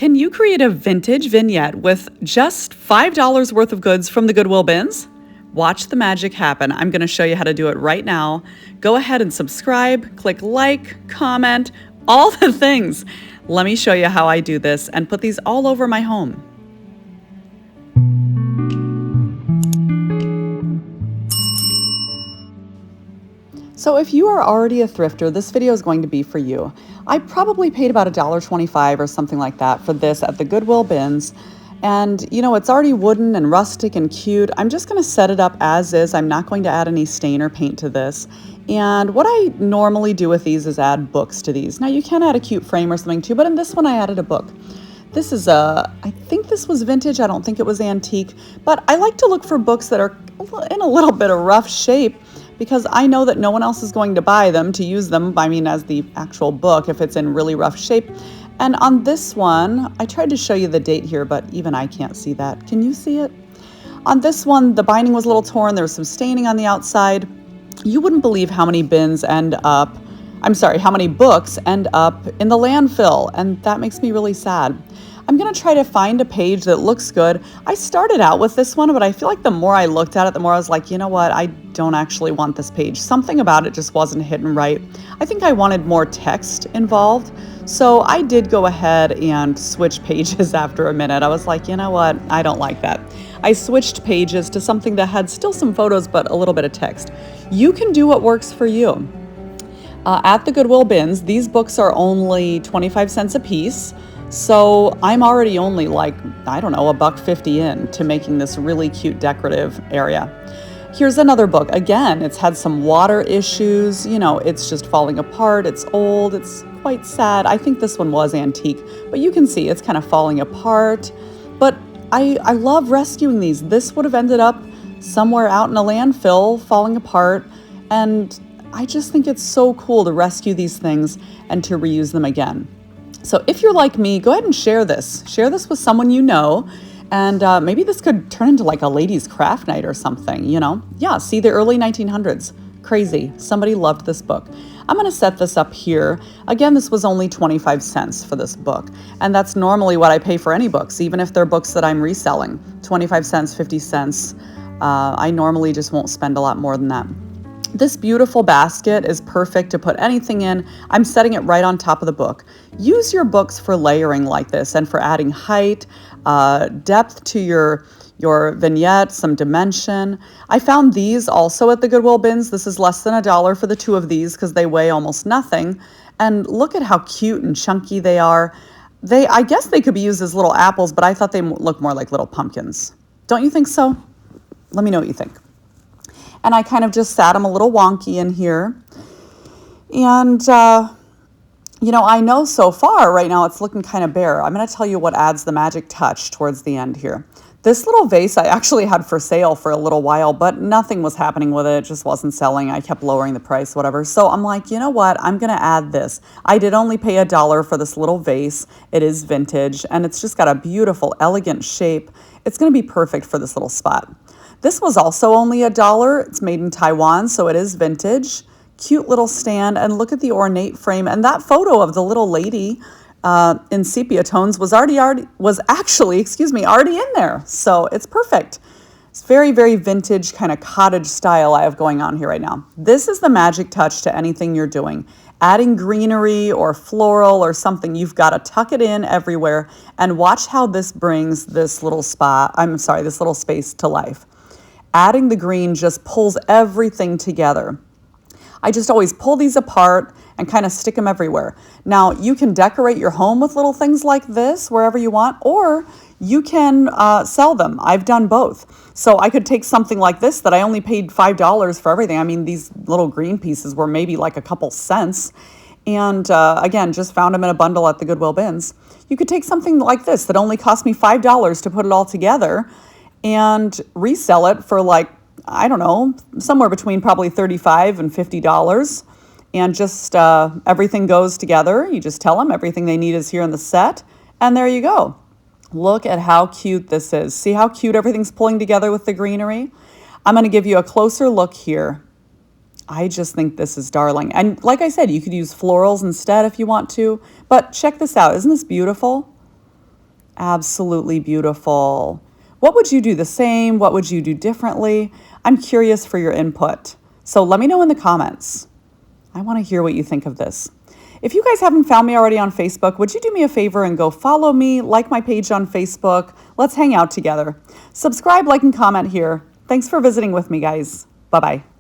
Can you create a vintage vignette with just $5 worth of goods from the Goodwill bins? Watch the magic happen. I'm going to show you how to do it right now. Go ahead and subscribe, click like, comment, all the things. Let me show you how I do this and put these all over my home. So if you are already a thrifter, this video is going to be for you. I probably paid about $1.25 or something like that for this at the Goodwill bins. And you know, it's already wooden and rustic and cute. I'm just gonna set it up as is. I'm not going to add any stain or paint to this. And what I normally do with these is add books to these. Now you can add a cute frame or something too, but in this one I added a book. This is I think this was vintage. I don't think it was antique, but I like to look for books that are in a little bit of rough shape, because I know that no one else is going to buy them to use them, I mean, as the actual book if it's in really rough shape. And on this one, I tried to show you the date here, but even I can't see that. Can you see it? On this one, the binding was a little torn. There was some staining on the outside. You wouldn't believe how many books end up in the landfill, and that makes me really sad. I'm gonna try to find a page that looks good. I started out with this one, but I feel like the more I looked at it, the more I was like, you know what, I don't actually want this page. Something about it just wasn't hitting right. I think I wanted more text involved. So I did go ahead and switch pages after a minute. I was like, you know what, I don't like that. I switched pages to something that had still some photos, but a little bit of text. You can do what works for you. At the Goodwill bins, these books are only 25 cents a piece. So I'm already only like, I don't know, $1.50 in to making this really cute decorative area. Here's another book. Again, it's had some water issues. You know, it's just falling apart. It's old. It's quite sad. I think this one was antique, but you can see it's kind of falling apart. But I love rescuing these. This would have ended up somewhere out in a landfill falling apart. And I just think it's so cool to rescue these things and to reuse them again. So if you're like me, go ahead and share this. Share this with someone you know, and maybe this could turn into like a ladies' craft night or something, you know? Yeah, see, the early 1900s. Crazy. Somebody loved this book. I'm going to set this up here. Again, this was only 25 cents for this book, and that's normally what I pay for any books, even if they're books that I'm reselling. 25 cents, 50 cents. I normally just won't spend a lot more than that. This beautiful basket is perfect to put anything in. I'm setting it right on top of the book. Use your books for layering like this and for adding height, depth to your vignette, some dimension. I found these also at the Goodwill bins. This is less than $1 for the two of these because they weigh almost nothing. And look at how cute and chunky they are. I guess they could be used as little apples, but I thought they look more like little pumpkins. Don't you think so? Let me know what you think. And I kind of just sat them a little wonky in here. And, you know, I know so far right now it's looking kind of bare. I'm going to tell you what adds the magic touch towards the end here. This little vase I actually had for sale for a little while, but nothing was happening with it. It just wasn't selling. I kept lowering the price, whatever. So I'm like, you know what? I'm going to add this. I did only pay $1 for this little vase. It is vintage, and it's just got a beautiful, elegant shape. It's going to be perfect for this little spot. This was also only $1. It's made in Taiwan, so it is vintage. Cute little stand, and look at the ornate frame. And that photo of the little lady in sepia tones was already in there. So it's perfect. It's very, very vintage kind of cottage style I have going on here right now. This is the magic touch to anything you're doing. Adding greenery or floral or something, you've got to tuck it in everywhere, and watch how this brings this little space to life. Adding the green just pulls everything together. I just always pull these apart and kind of stick them everywhere. Now, you can decorate your home with little things like this wherever you want, or you can sell them. I've done both. So I could take something like this that I only paid $5 for everything. I mean, these little green pieces were maybe like a couple cents. And again, just found them in a bundle at the Goodwill bins. You could take something like this that only cost me $5 to put it all together and resell it for like, I don't know, somewhere between probably $35 and $50. And just everything goes together. You just tell them everything they need is here in the set, and there you go. Look at how cute this is. See how cute everything's pulling together with the greenery? I'm going to give you a closer look here. I just think this is darling. And like I said, you could use florals instead if you want to. But check this out. Isn't this beautiful? Absolutely beautiful. What would you do the same? What would you do differently? I'm curious for your input. So let me know in the comments. I want to hear what you think of this. If you guys haven't found me already on Facebook, would you do me a favor and go follow me, like my page on Facebook? Let's hang out together. Subscribe, like, and comment here. Thanks for visiting with me, guys. Bye-bye.